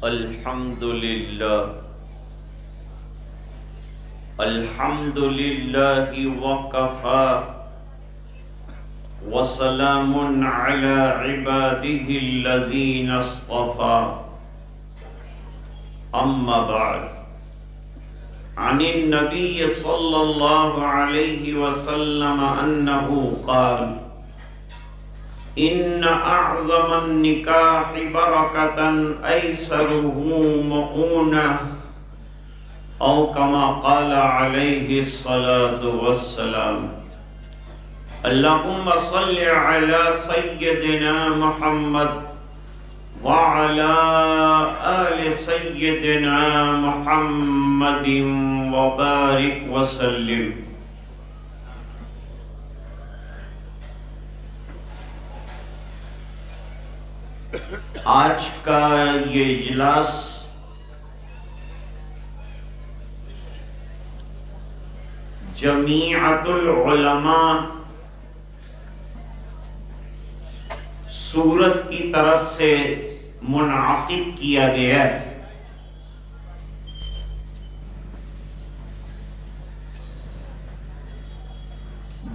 الحمد لله وكفى وسلام على عباده الذين اصطفى أما بعد عن النبي صلى الله عليه وسلم أنه قال إن أعظم النكاح بركة أيسره مؤونة أو كما قال عليه الصلاة والسلام اللهم صل على سيدنا محمد وعلى آل سيدنا محمد وبارك وسلم. آج کا یہ اجلاس جمیعۃ العلماء سورت کی طرف سے منعقد کیا گیا ہے.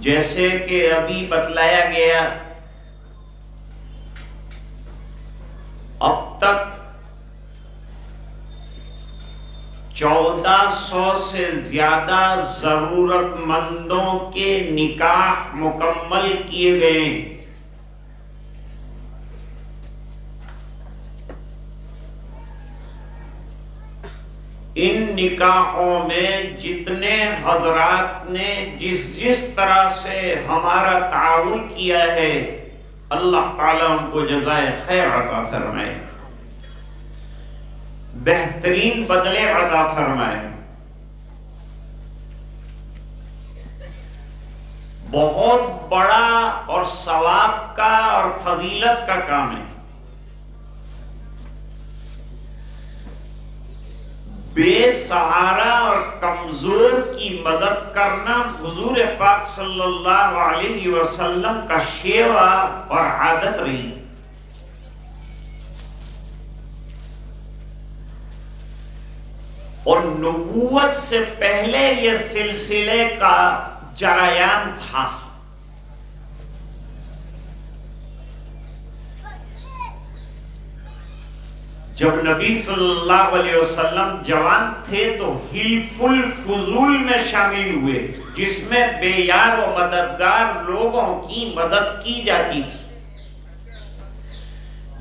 جیسے کہ ابھی بتلایا گیا اب تک 1400 سے زیادہ ضرورت مندوں کے نکاح مکمل کیے گئے. ان نکاحوں میں جتنے حضرات نے جس طرح سے ہمارا تعاون کیا ہے اللہ تعالیٰ ان کو جزائے خیر عطا فرمائے، بہترین بدلے عطا فرمائے. بہت بڑا اور ثواب کا اور فضیلت کا کام ہے. بے سہارا اور کمزور کی مدد کرنا حضور پاک صلی اللہ علیہ وسلم کا شیوا اور عادت رہی. اور نبوت سے پہلے یہ سلسلے کا جریان تھا. جب نبی صلی اللہ علیہ وسلم جوان تھے تو حلف الفضول میں شامل ہوئے، جس میں بے یار و مددگار لوگوں کی مدد کی جاتی تھی،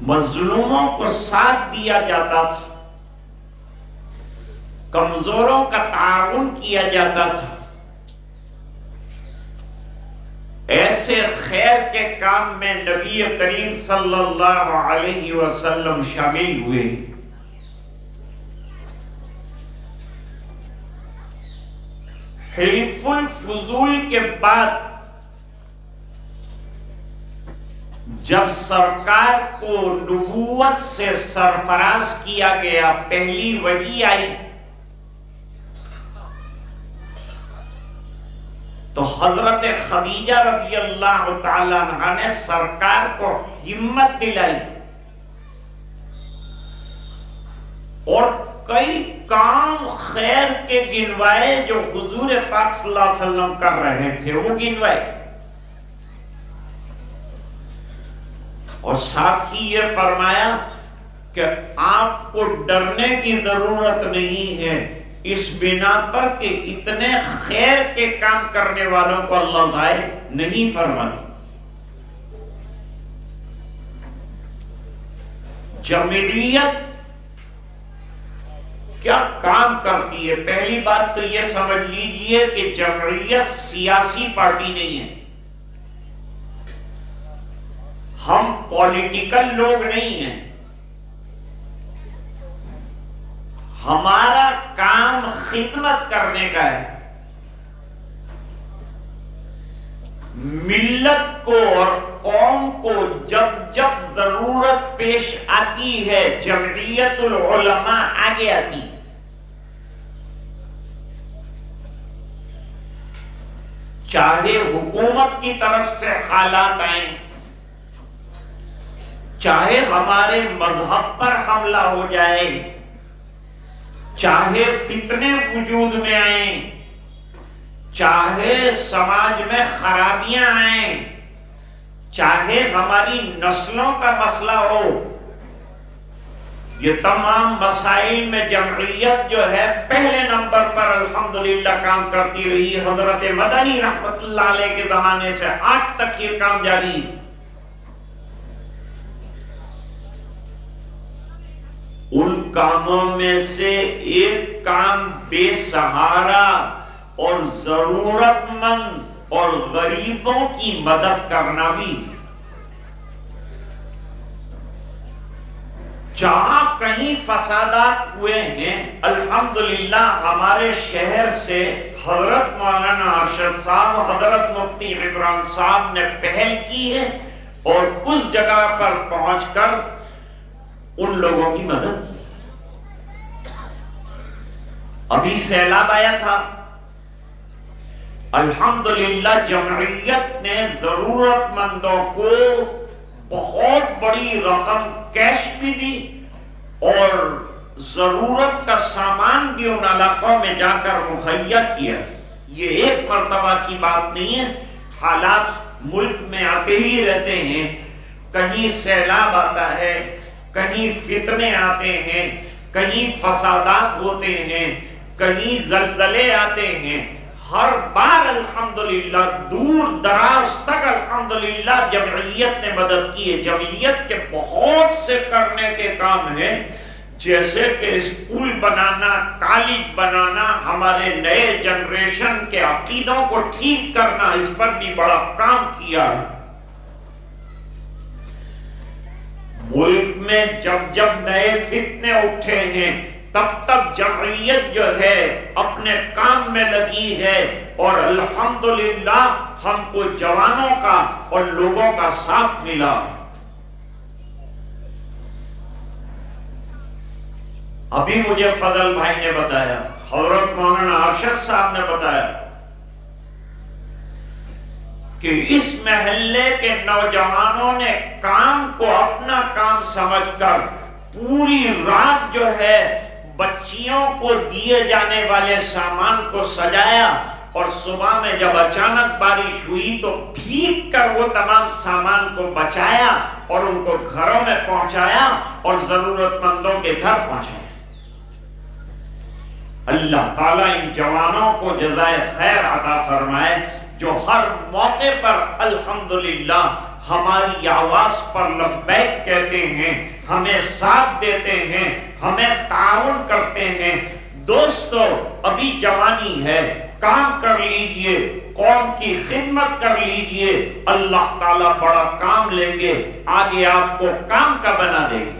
مظلوموں کو ساتھ دیا جاتا تھا، کمزوروں کا تعاون کیا جاتا تھا. ایسے خیر کے کام میں نبی کریم صلی اللہ علیہ وسلم شامل ہوئے. حلف الفضول کے بعد جب سرکار کو نبوت سے سرفراز کیا گیا، پہلی وحی آئی، تو حضرت خدیجہ رضی اللہ تعالیٰ عنہ نے سرکار کو ہمت دلائی اور کئی کام خیر کے گنوائے جو حضور پاک صلی اللہ علیہ وسلم کر رہے تھے وہ گنوائے. اور ساتھ ہی یہ فرمایا کہ آپ کو ڈرنے کی ضرورت نہیں ہے، اس بنا پر کہ اتنے خیر کے کام کرنے والوں کو اللہ ضائع نہیں فرماتا. جمعیت کیا کام کرتی ہے؟ پہلی بات تو یہ سمجھ لیجئے کہ جمعیت سیاسی پارٹی نہیں ہے. ہم پولیٹیکل لوگ نہیں ہیں. ہمارا کام خدمت کرنے کا ہے. ملت کو اور قوم کو جب جب ضرورت پیش آتی ہے جمعیت العلماء آگے آتی ہے. چاہے حکومت کی طرف سے حالات آئیں، چاہے ہمارے مذہب پر حملہ ہو جائے، چاہے فتنے وجود میں آئیں، چاہے سماج میں خرابیاں آئیں، چاہے ہماری نسلوں کا مسئلہ ہو، یہ تمام مسائل میں جمعیت جو ہے پہلے نمبر پر الحمدللہ کام کرتی رہی۔ حضرت مدنی رحمت اللہ علیہ کے زمانے سے آج تک یہ کام جاری ہے۔ ان کاموں میں سے ایک کام بے سہارا اور ضرورت مند اور غریبوں کی مدد کرنا بھی۔ جہاں کہیں فسادات ہوئے ہیں، الحمدللہ ہمارے شہر سے حضرت مولانا ارشد صاحب، حضرت مفتی عمران صاحب نے پہل کی ہے اور اس جگہ پر پہنچ کر ان لوگوں کی مدد کی۔ ابھی سیلاب آیا تھا، الحمدللہ جمعیت نے ضرورت مندوں کو بہت بڑی رقم کیش بھی دی اور ضرورت کا سامان بھی ان علاقوں میں جا کر مہیا کیا۔ یہ ایک مرتبہ کی بات نہیں ہے، حالات ملک میں آتے ہی رہتے ہیں، کہیں سیلاب آتا ہے، کہیں فتنے آتے ہیں، کہیں فسادات ہوتے ہیں، کہیں زلزلے آتے ہیں۔ ہر بار الحمدللہ دور دراز تک الحمدللہ جمعیت نے مدد کی ہے۔ جمعیت کے بہت سے کرنے کے کام ہیں، جیسے کہ اسکول بنانا، کالج بنانا، ہمارے نئے جنریشن کے عقیدوں کو ٹھیک کرنا، اس پر بھی بڑا کام کیا ہے۔ ملک میں جب جب نئے فتنے اٹھے ہیں تب تک جمعیت جو ہے اپنے کام میں لگی ہے، اور الحمدللہ ہم کو جوانوں کا اور لوگوں کا ساتھ ملا۔ ابھی مجھے فضل بھائی نے بتایا، حضرت مولانا ارشد صاحب نے بتایا کہ اس محلے کے نوجوانوں نے کام کو اپنا کام سمجھ کر پوری رات جو ہے بچیوں کو دیے جانے والے سامان کو سجایا، اور صبح میں جب اچانک بارش ہوئی تو بھیگ کر وہ تمام سامان کو بچایا اور ان کو گھروں میں پہنچایا اور ضرورت مندوں کے گھر پہنچایا۔ اللہ تعالیٰ ان جوانوں کو جزائے خیر عطا فرمائے، جو ہر موقع پر الحمدللہ ہماری آواز پر لبیک کہتے ہیں، ہمیں ساتھ دیتے ہیں، ہمیں تعاون کرتے ہیں۔ دوستو ابھی جوانی ہے، کام کر لیجئے، قوم کی خدمت کر لیجئے، اللہ تعالیٰ بڑا کام لیں گے، آگے آپ کو کام کا بنا دیں گے۔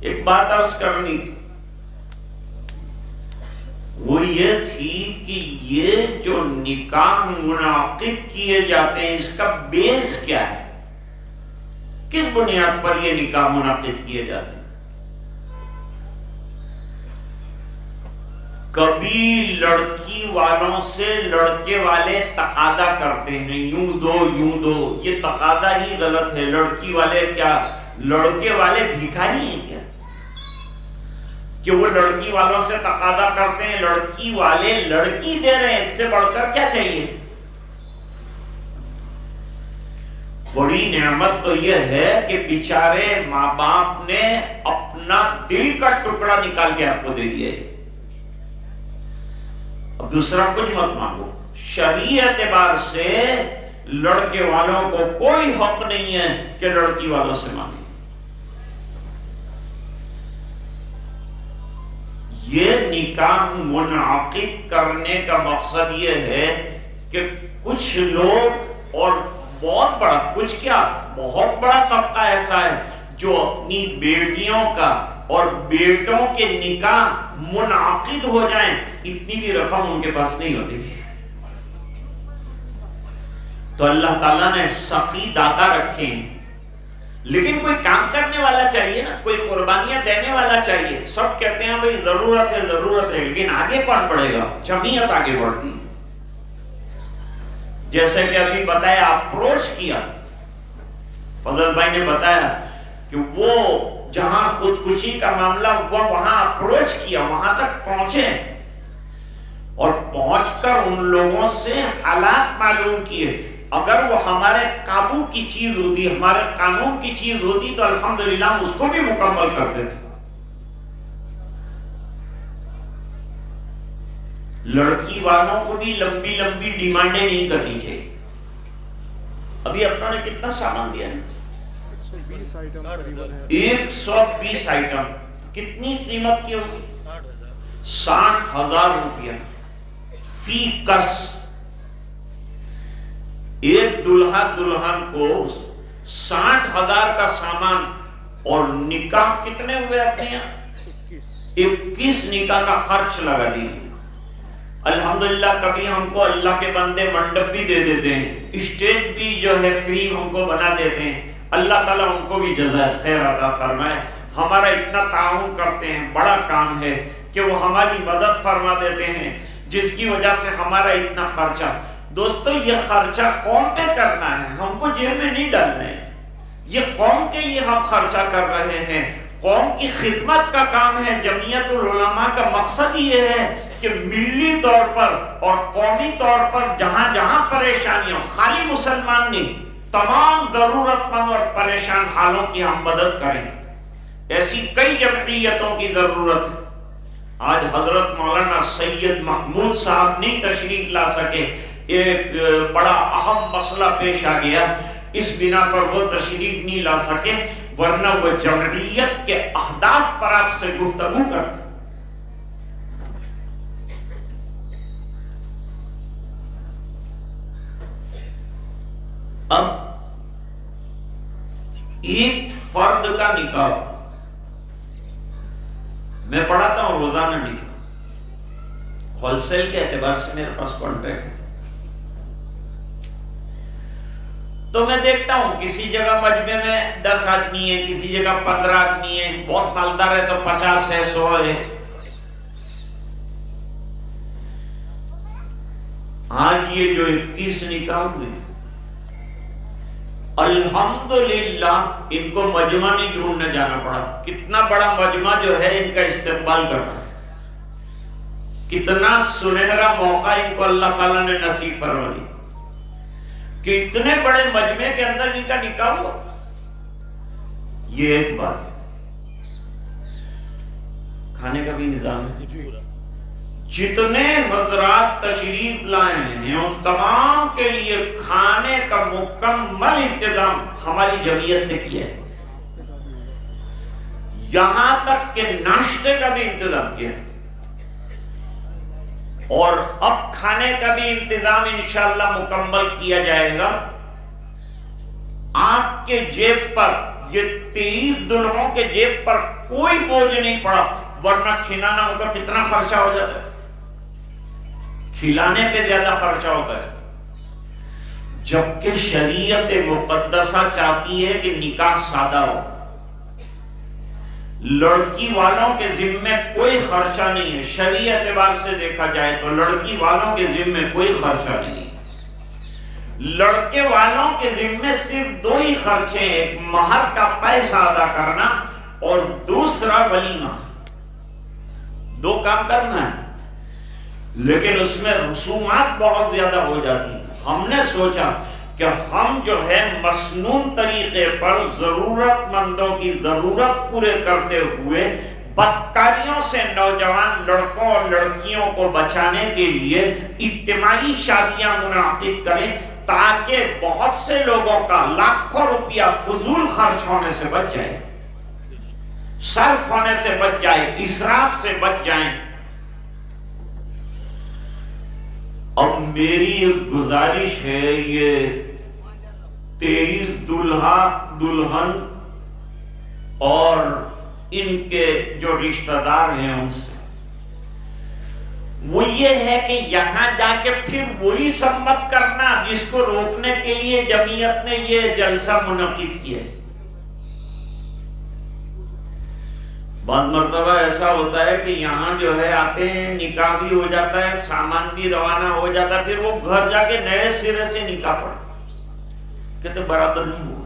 ایک بات عرض کرنی تھی، وہ یہ تھی کہ یہ جو نکاح منعقد کیے جاتے ہیں اس کا بیس کیا ہے؟ کس بنیاد پر یہ نکاح منعقد کیے جاتے ہیں؟ کبھی لڑکی والوں سے لڑکے والے تقاضا کرتے ہیں، یوں دو یوں دو، یہ تقاضا ہی غلط ہے۔ لڑکی والے کیا لڑکے والے بھیکاری ہیں کیا کہ وہ لڑکی والوں سے تقاضا کرتے ہیں؟ لڑکی والے لڑکی دے رہے ہیں، اس سے بڑھ کر کیا چاہیے؟ بڑی نعمت تو یہ ہے کہ بیچارے ماں باپ نے اپنا دل کا ٹکڑا نکال کے آپ کو دے دیا ہے، اب دوسرا کچھ مت مانگو۔ شرعی اعتبار سے لڑکے والوں کو کوئی حق نہیں ہے کہ لڑکی والوں سے مانگے۔ یہ نکاح منعقد کرنے کا مقصد یہ ہے کہ کچھ لوگ، اور بہت بڑا، کچھ کیا بہت بڑا طبقہ ایسا ہے جو اپنی بیٹیوں کا اور بیٹوں کے نکاح منعقد ہو جائیں، اتنی بھی رقم ان کے پاس نہیں ہوتی۔ تو اللہ تعالیٰ نے سخی داتا رکھے ہیں، لیکن کوئی کام کرنے والا چاہیے نا، کوئی قربانیاں دینے والا چاہیے۔ سب کہتے ہیں بھئی ضرورت ہے ضرورت ہے، لیکن آگے کون بڑھے گا؟ جمعیت آگے بڑھتی ہے۔ جیسے کہ ابھی بتایا اپروچ کیا، فضل بھائی نے بتایا کہ وہ جہاں خودکشی کا معاملہ ہوا وہاں اپروچ کیا، وہاں تک پہنچے اور پہنچ کر ان لوگوں سے حالات معلوم کیے۔ اگر وہ ہمارے قابو کی چیز ہوتی، ہمارے قانون کی چیز ہوتی تو الحمدللہ ہم اس کو بھی مکمل کرتے تھے۔ لڑکی والوں کو بھی لمبی لمبی ڈیمانڈیں نہیں کرنی چاہیے۔ ابھی اپنا نے کتنا سامان دیا ہے؟ 120 آئٹم۔ کتنی قیمت کی ہوگی؟ 60,000 روپیہ فی کس۔ ایک دلہا دلہن کو 60,000 کا سامان، اور نکاح کتنے ہوئے اپنے یہاں؟ 21 نکاح کا خرچ لگا دیجیے۔ الحمدللہ کبھی ہم کو اللہ کے بندے منڈپ بھی دے دیتے ہیں، اسٹیج بھی جو ہے فری ہم کو بنا دیتے ہیں۔ اللہ تعالیٰ ان کو بھی جزائے خیر عطا فرمائے۔ ہمارا اتنا تعاون کرتے ہیں، بڑا کام ہے کہ وہ ہماری مدد فرما دیتے ہیں، جس کی وجہ سے ہمارا اتنا خرچہ۔ دوستو یہ خرچہ قوم پہ کرنا ہے، ہم کو جیب میں نہیں ڈالنا ہے۔ یہ قوم کے لیے ہم خرچہ کر رہے ہیں، قوم کی خدمت کا کام ہے۔ جمعیت العلماء کا مقصد یہ ہے کہ ملی طور پر اور قومی طور پر جہاں جہاں پریشانیاں، خالی مسلمان نہیں، تمام ضرورت مند اور پریشان حالوں کی ہم مدد کریں۔ ایسی کئی جمعیتوں کی ضرورت ہے۔ آج حضرت مولانا سید محمود صاحب نہیں تشریف لا سکے، ایک بڑا اہم مسئلہ پیش آ گیا، اس بنا پر وہ تشریف نہیں لا سکے، ورنہ وہ جمعیت کے اہداف پر آپ سے گفتگو کرتے۔ اب ایک فرد کا نکاح میں پڑھاتا ہوں روزانہ، نہیں ہول سیل کے اعتبار سے میرے پاس کانٹریکٹ ہے، تو میں دیکھتا ہوں کسی جگہ مجمع میں 10 آدمی ہے، کسی جگہ 15 آدمی ہے، بہت مالدار ہے تو 50 ہے، 100 ہے۔ آج یہ جو 21 نکاح ہوئے الحمدللہ ان کو مجمع نہیں ڈھونڈنے جانا پڑا۔ کتنا بڑا مجمع جو ہے ان کا استقبال کر رہا ہے، کتنا سنہرا موقع ان کو اللہ تعالیٰ نے نصیب فرما دی کہ اتنے بڑے مجمع کے اندر ان کا نکاح ہوا۔ یہ ایک بات ہے۔ کھانے کا بھی نظام ہے، جتنے حضرات تشریف لائے ہیں ان تمام کے لیے کھانے کا مکمل انتظام ہماری جمعیت نے کیا ہے، یہاں تک کہ ناشتے کا بھی انتظام کیا ہے، اور اب کھانے کا بھی انتظام انشاءاللہ مکمل کیا جائے گا۔ آپ کے جیب پر، یہ 23 دلہوں کے جیب پر کوئی بوجھ نہیں پڑا، ورنہ کھلانا ہوتا کتنا خرچہ ہو جاتا ہے، کھلانے پہ زیادہ خرچہ ہوتا ہے۔ جبکہ شریعت مقدسہ چاہتی ہے کہ نکاح سادہ ہو، لڑکی والوں کے ذمے کوئی خرچہ نہیں ہے۔ شرعی اعتبار سے دیکھا جائے تو لڑکی والوں کے ذمے کوئی خرچہ نہیں ہے، لڑکے والوں کے ذمے صرف 2 ہی خرچے ہیں، ایک مہر کا پیسہ ادا کرنا اور دوسرا ولیمہ۔ 2 کام کرنا ہے، لیکن اس میں رسومات بہت زیادہ ہو جاتی ہیں۔ ہم نے سوچا کہ ہم جو ہے مسنون طریقے پر ضرورت مندوں کی ضرورت پورے کرتے ہوئے بدکاریوں سے نوجوان لڑکوں اور لڑکیوں کو بچانے کے لیے اجتماعی شادیاں منعقد کریں، تاکہ بہت سے لوگوں کا لاکھوں روپیہ فضول خرچ ہونے سے بچ جائے، صرف ہونے سے بچ جائے، اسراف سے بچ جائیں۔ اب میری ایک گزارش ہے، یہ 23 دلہا دلہن اور ان کے جو رشتہ دار ہیں ان سے، وہ یہ ہے کہ یہاں جا کے پھر وہی سب مت کرنا جس کو روکنے کے لیے جمعیت نے یہ جلسہ منعقد کیا ہے۔ بعض مرتبہ ایسا ہوتا ہے کہ یہاں جو ہے آتے ہیں، نکاح بھی ہو جاتا ہے، سامان بھی روانہ ہو جاتا ہے، پھر وہ گھر جا کے نئے سرے سے نکاح پڑھتے، کہتے برابر نہیں ہوا۔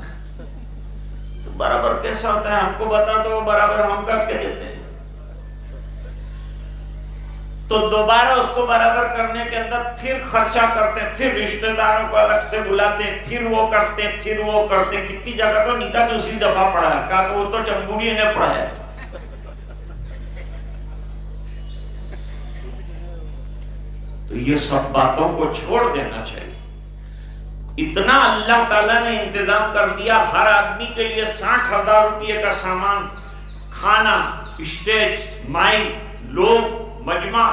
تو برابر کیسا ہوتا ہے؟ ہم کو بتا تو برابر ہم کر کے دیتے ہیں۔ تو دوبارہ اس کو برابر کرنے کے اندر پھر خرچہ کرتے ہیں، پھر رشتہ داروں کو الگ سے بلاتے ہیں، پھر وہ کرتے ہیں، پھر وہ کرتے ہیں۔ کتنی جگہ تو نکاح دوسری دفعہ پڑھا ہے، کہا کہ وہ تو چمبوڑی نے پڑھا ہے۔ تو یہ سب باتوں کو چھوڑ دینا چاہیے۔ اتنا اللہ تعالیٰ نے انتظام کر دیا، ہر آدمی کے لیے 60,000 روپے کا سامان، کھانا، اسٹیج، مائک، لوگ، مجمع،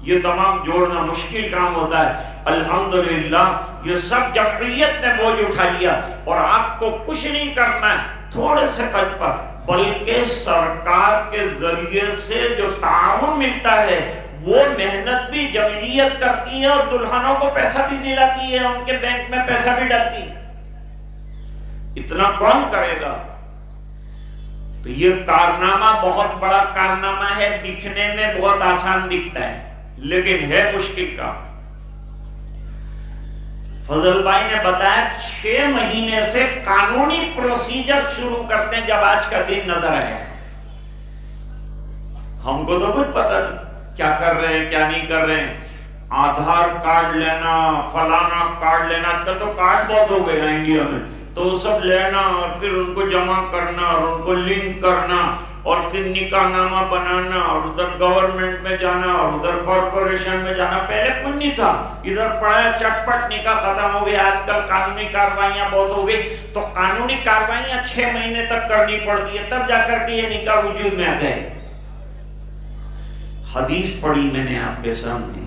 یہ تمام جوڑنا مشکل کام ہوتا ہے۔ الحمدللہ یہ سب جمعیت نے بوجھ اٹھا لیا، اور آپ کو کچھ نہیں کرنا ہے تھوڑے سے خرچ پر، بلکہ سرکار کے ذریعے سے جو تعاون ملتا ہے وہ محنت بھی جمعیت کرتی ہے، اور دلہنوں کو پیسہ بھی دلاتی ہے، ان کے بینک میں پیسہ بھی ڈالتی ہے۔ اتنا کون کرے گا؟ تو یہ کارنامہ بہت بڑا کارنامہ ہے، دکھنے میں بہت آسان دکھتا ہے لیکن ہے مشکل کا۔ فضل بھائی نے بتایا 6 مہینے سے قانونی پروسیجر شروع کرتے ہیں جب آج کا دن نظر آئے۔ ہم کو تو کچھ پتہ نہیں کیا کر رہے ہیں کیا نہیں کر رہے ہیں، آدھار کارڈ لینا، فلانا کارڈ لینا، آج کل تو کارڈ بہت ہو گئے ہیں انڈیا میں، تو وہ سب لینا اور پھر ان کو جمع کرنا اور ان کو لنک کرنا اور پھر نکاح نامہ بنانا اور ادھر گورنمنٹ میں جانا اور ادھر کارپوریشن میں جانا۔ پہلے کچھ نہیں تھا، ادھر پڑھایا چٹ پٹ نکاح ختم ہو گیا۔ آج کل قانونی کارروائیاں بہت ہو گئی، تو قانونی کارروائیاں 6 مہینے تک کرنی پڑتی ہے، تب جا کر کے یہ نکاح وجود میں آتا ہے۔ حدیث پڑھی میں نے آپ کے سامنے،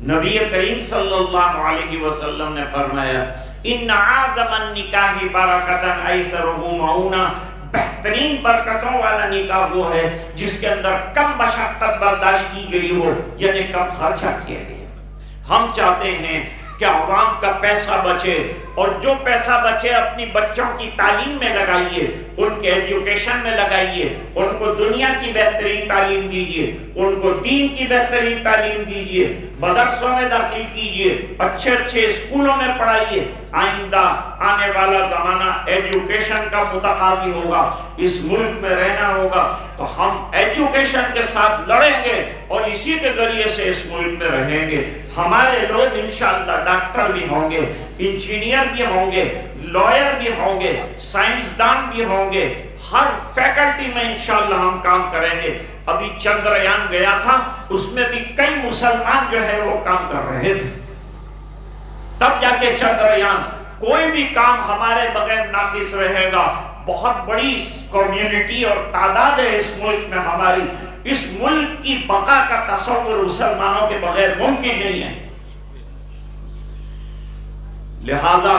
نبی کریم صلی اللہ علیہ وسلم نے فرمایا ان اعظم النکاح برکتاً ایسرہ معونہ، بہترین برکتوں والا نکاح وہ ہے جس کے اندر کم مشقت برداشت کی گئی ہو، یعنی کم خرچہ کیا گیا۔ ہم چاہتے ہیں کہ عوام کا پیسہ بچے، اور جو پیسہ بچے اپنی بچوں کی تعلیم میں لگائیے، ان کے ایجوکیشن میں لگائیے، ان کو دنیا کی بہترین تعلیم دیجیے، ان کو دین کی بہترین تعلیم دیجیے، مدرسوں میں داخل کیجیے، اچھے اچھے اسکولوں میں پڑھائیے۔ آئندہ آنے والا زمانہ ایجوکیشن کا متقاضی ہوگا، اس ملک میں رہنا ہوگا، تو ہم ایجوکیشن کے ساتھ لڑیں گے اور اسی کے ذریعے سے اس ملک میں رہیں گے۔ ہمارے لوگ انشاءاللہ ڈاکٹر بھی ہوں گے، انجینئر بھی ہوں گے، لائر بھی ہوں گے، سائنسدان بھی ہوں گے، ہر فیکلٹی میں انشاءاللہ ہم کام کریں گے۔ ابھی چندریان گیا تھا، اس میں بھی کئی مسلمان جو ہے وہ کام کر رہے تھے، تب جا کے چندریان، کوئی بھی کام ہمارے بغیر ناقص رہے گا۔ بہت بڑی کمیونٹی اور تعداد ہے اس ملک میں ہماری، اس ملک کی بقا کا تصور مسلمانوں کے بغیر ممکن نہیں ہے۔ لہذا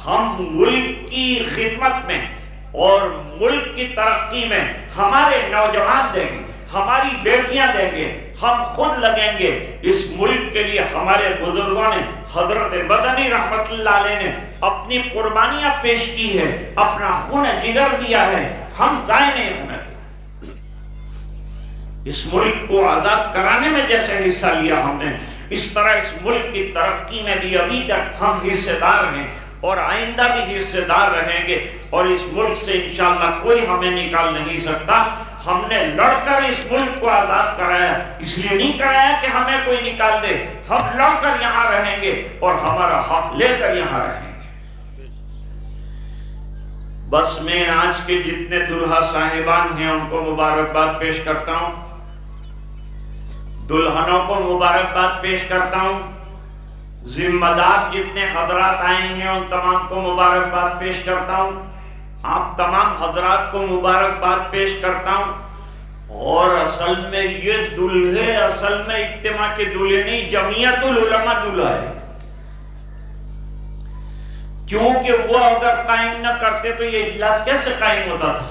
ہم ملک کی خدمت میں اور ملک کی ترقی میں ہمارے نوجوان دیں گے، ہماری بیٹیاں دیں گے، ہم خود لگیں گے۔ اس ملک کے لیے ہمارے بزرگوں نے، حضرت مدنی رحمت اللہ علیہ نے اپنی قربانیاں پیش کی ہے، اپنا خون جگر دیا ہے، ہم ضائع نہیں ہونے دیں۔ اس ملک کو آزاد کرانے میں جیسے حصہ لیا ہم نے، اس طرح اس ملک کی ترقی میں بھی ابھی تک ہم حصے دار ہیں اور آئندہ بھی حصے دار رہیں گے، اور اس ملک سے انشاءاللہ کوئی ہمیں نکال نہیں سکتا۔ ہم نے لڑ کر اس ملک کو آزاد کرایا، اس لیے نہیں کرایا کہ ہمیں کوئی نکال دے، ہم لڑ کر یہاں رہیں گے اور ہمارا حق لے کر یہاں رہیں گے۔ بس میں آج کے جتنے دلہا صاحبان ہیں ان کو مبارکباد پیش کرتا ہوں، دلہنوں کو مبارکباد پیش کرتا ہوں، ذمہ دار جتنے حضرات آئے ہیں ان تمام کو مبارکباد پیش کرتا ہوں، آپ تمام حضرات کو مبارکباد پیش کرتا ہوں۔ اور اصل میں یہ دلہے اصل میں اجتماع کے دلہے نہیں، جمعیت العلماء دلہا ہے، کیونکہ وہ اگر قائم نہ کرتے تو یہ اجلاس کیسے قائم ہوتا تھا۔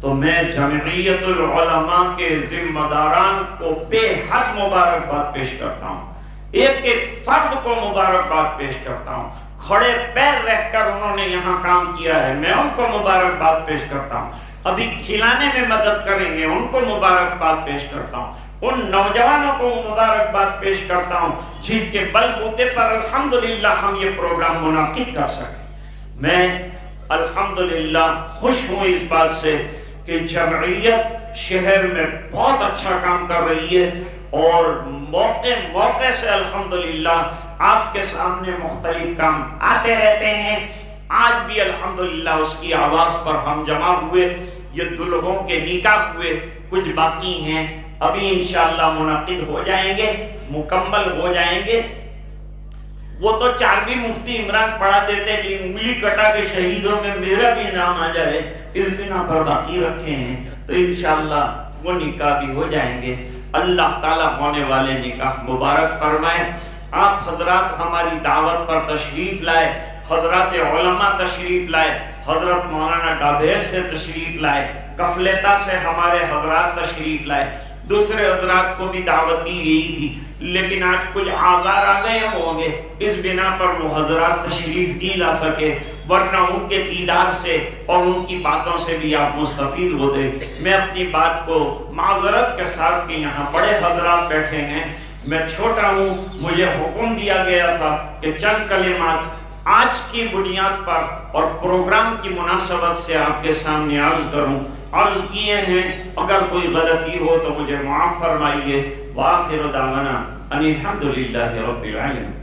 تو میں جمعیت العلماء کے ذمہ داران کو بے حد مبارکباد پیش کرتا ہوں، ایک ایک فرد کو مبارکباد پیش کرتا ہوں، کھڑے پیر رہ کر انہوں نے یہاں کام کیا ہے، میں ان کو مبارکباد پیش کرتا ہوں۔ ابھی کھلانے میں مدد کریں گے، ان کو مبارکباد پیش کرتا ہوں۔ ان نوجوانوں کو مبارکباد پیش کرتا ہوں جن کے بل بوتے پر الحمدللہ ہم یہ پروگرام منعقد کر سکیں۔ میں الحمدللہ خوش ہوں اس بات سے کہ جمعیت شہر میں بہت اچھا کام کر رہی ہے، اور موقع سے الحمدللہ آپ کے سامنے مختلف کام آتے رہتے ہیں۔ آج بھی الحمدللہ اس کی آواز پر ہم جمع ہوئے، یہ دلہوں کے نکاح ہوئے، کچھ باقی ہیں، ابھی انشاءاللہ منعقد ہو جائیں گے، مکمل ہو جائیں گے۔ وہ تو 4ویں مفتی عمران پڑھا دیتے کہ انگلی کٹا کے شہیدوں میں میرا بھی نام آ جائے، اس بنا پر باقی رکھے ہیں، تو انشاءاللہ وہ نکاح بھی ہو جائیں گے۔ اللہ تعالیٰ ہونے والے نکاح مبارک فرمائے۔ آپ حضرات ہماری دعوت پر تشریف لائے، حضرات علماء تشریف لائے، حضرت مولانا ڈابیر سے تشریف لائے، کفلیتا سے ہمارے حضرات تشریف لائے، دوسرے حضرات کو بھی دعوت دی گئی تھی، لیکن آج کچھ آزار آ گئے ہوں گے، اس بنا پر وہ حضرات تشریف نہیں لا سکے، ورنہ ان کے دیدار سے اور ان کی باتوں سے بھی آپ مستفید ہوتے۔ میں اپنی بات کو معذرت کے ساتھ کہ یہاں بڑے حضرات بیٹھے ہیں، میں چھوٹا ہوں، مجھے حکم دیا گیا تھا کہ چند کلمات آج کی بنیاد پر اور پروگرام کی مناسبت سے آپ کے سامنے عرض کروں۔ عرض کیے ہیں، اگر کوئی غلطی ہو تو مجھے معاف فرمائیے۔ وآخر دعوانا ان الحمدللہ رب العالمین۔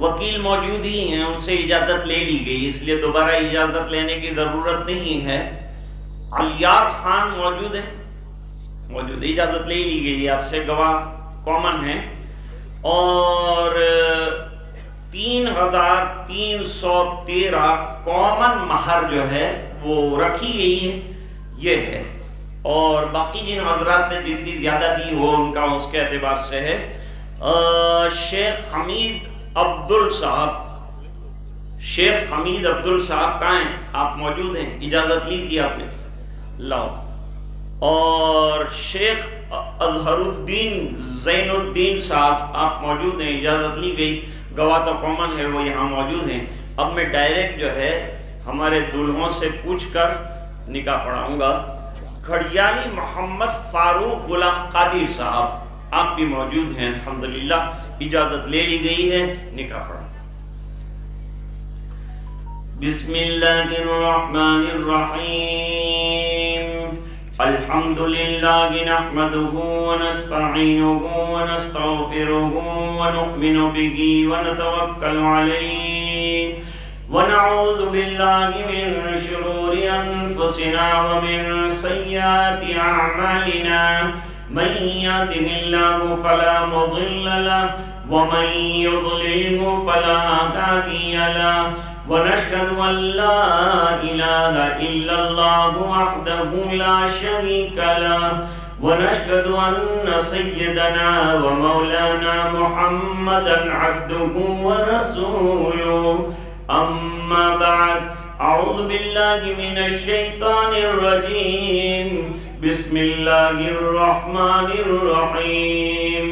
وکیل موجود ہی ہیں، ان سے اجازت لے لی گئی، اس لیے دوبارہ اجازت لینے کی ضرورت نہیں ہے۔ علیار خان موجود ہیں، موجود، اجازت لے لی گئی، آپ سے گواہ کامن ہیں، اور 3313 کامن مہر جو ہے وہ رکھی گئی ہے، یہ ہے، اور باقی جن حضرات نے جتنی زیادہ دی ہو ان کا اس کے اعتبار سے ہے۔ شیخ حمید عبدل صاحب، شیخ حمید عبدل صاحب کہاں ہیں؟ آپ موجود ہیں؟ اجازت لی تھی آپ نے؟ لاؤ۔ اور شیخ اظہر الدین زین الدین صاحب آپ موجود ہیں؟ اجازت لی گئی، گواہ تو کامن ہے، وہ یہاں موجود ہیں۔ اب میں ڈائریکٹ جو ہے ہمارے دلہوں سے پوچھ کر نکاح پڑھاؤں گا۔ کھڑیالی محمد فاروق غلام قادر صاحب آپ بھی موجود ہیں، الحمدللہ اجازت لے لی گئی ہے، نکاح پڑھا۔ بسم اللہ الرحمن الرحیم، الحمدللہ نحمده ونستعینه ونستغفره ونؤمن به ونتوکل علیہ ونعوذ باللہ من شرور انفسنا ومن سیئات اعمالنا، من يهده الله فلا مضل له ومن يضلله فلا هادي له، ونشهد أن لا إله إلا الله وحده لا شريك له، ونشهد أن سيدنا ومولانا محمدا عبده ورسوله، أما بعد، أعوذ بالله من الشيطان الرجيم، بسم اللہ الرحمن الرحیم،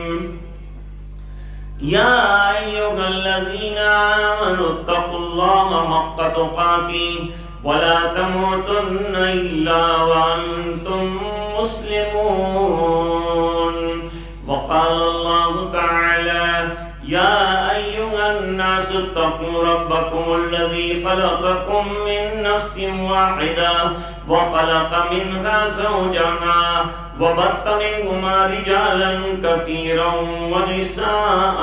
یا ایھا الذین آمنوا اتقوا اللہ حق تقاتہ ولا تموتن الا وانتم مسلمون، وقال اللہ تعالی یا ایھا الناس اتقوا ربکم الذی خلقکم من نفس واحدہ وخلق منها زوجها وبث منهما رجالا كثيرا ونساء،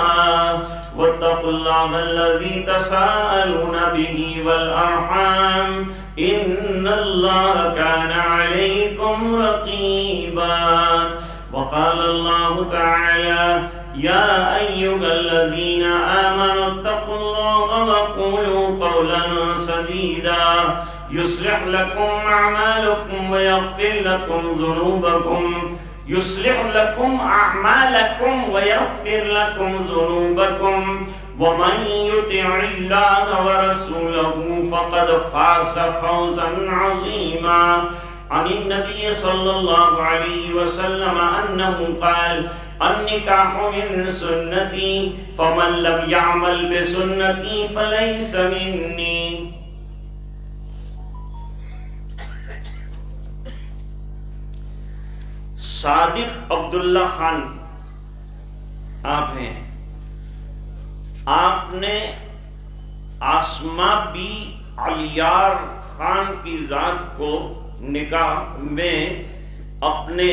واتقوا الله الذي تساءلون به والأرحام إن الله كان عليكم رقيبا، وقال الله تعالى يا أيها الذين آمنوا اتقوا الله وقولوا قولا سديدا يصلح لكم أعمالكم ويغفر لكم ذنوبكم يصلح لكم أعمالكم ويغفر لكم ذنوبكم ومن يطع الله ورسوله فقد فاز فوزا عظيما. عن النبي صلى الله عليه وسلم أنه قال: النكاح من سنتي فمن لم يعمل بسنتي فليس مني. صادق عبداللہ خان آپ ہیں. آپ نے آسما بی علیار خان کی ذات کو نکاح میں اپنے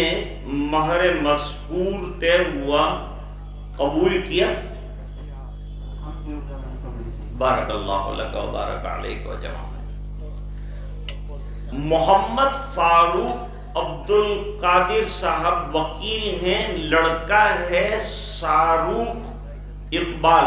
مہر مذکور طے ہوا قبول کیا. بارک اللہ لک و بارک علیک و جمع. محمد فاروق عبد القادر صاحب وکیل ہیں. لڑکا ہے شاروق اقبال.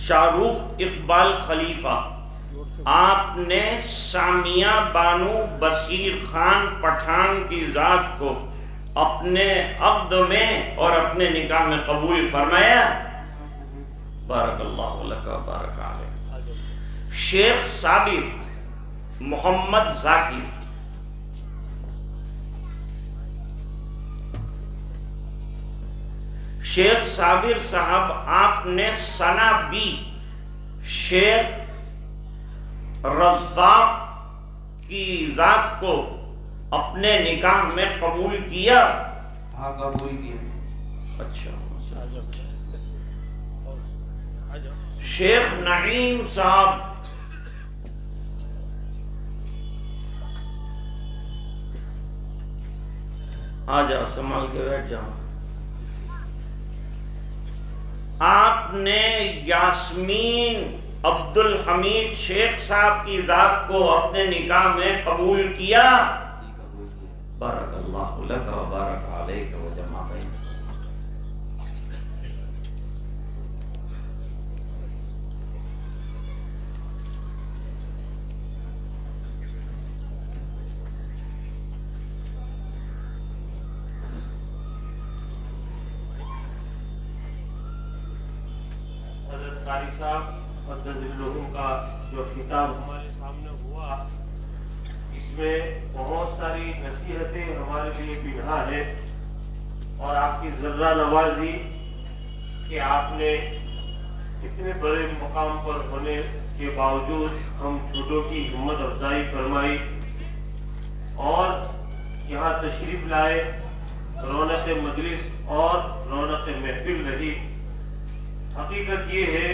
شاروق اقبال خلیفہ. آپ نے سامیہ بانو بشیر خان پٹھان کی ذات کو اپنے عقد میں اور اپنے نکاح میں قبول فرمایا. بارک اللہ لک و بارک علیک. شیخ صابر محمد ذاکر. شیخ صابر صاحب آپ نے ثنا بی شیخ رزاق کی ذات کو اپنے نکاح میں قبول کیا. ہاں قبول کیا. اچھا. شیخ نعیم صاحب آ جاؤ سنبھال کے بیٹھ جاؤ. آپ نے یاسمین عبد الحمید شیخ صاحب کی ذات کو اپنے نکاح میں قبول کیا. بارک اللہ لک و بارک علیک و جمع بین. قاری صاحب اور لوگوں کا جو خطاب ہمارے سامنے ہوا، اس میں بہت ساری نصیحتیں ہمارے لیے بنہا ہے اور آپ کی ذرہ نوازی کہ آپ نے اتنے بڑے مقام پر ہونے کے باوجود ہم چھوٹوں کی ہمت افزائی فرمائی اور یہاں تشریف لائے. رونق مجلس اور رونق محفل رہی. حقیقت یہ ہے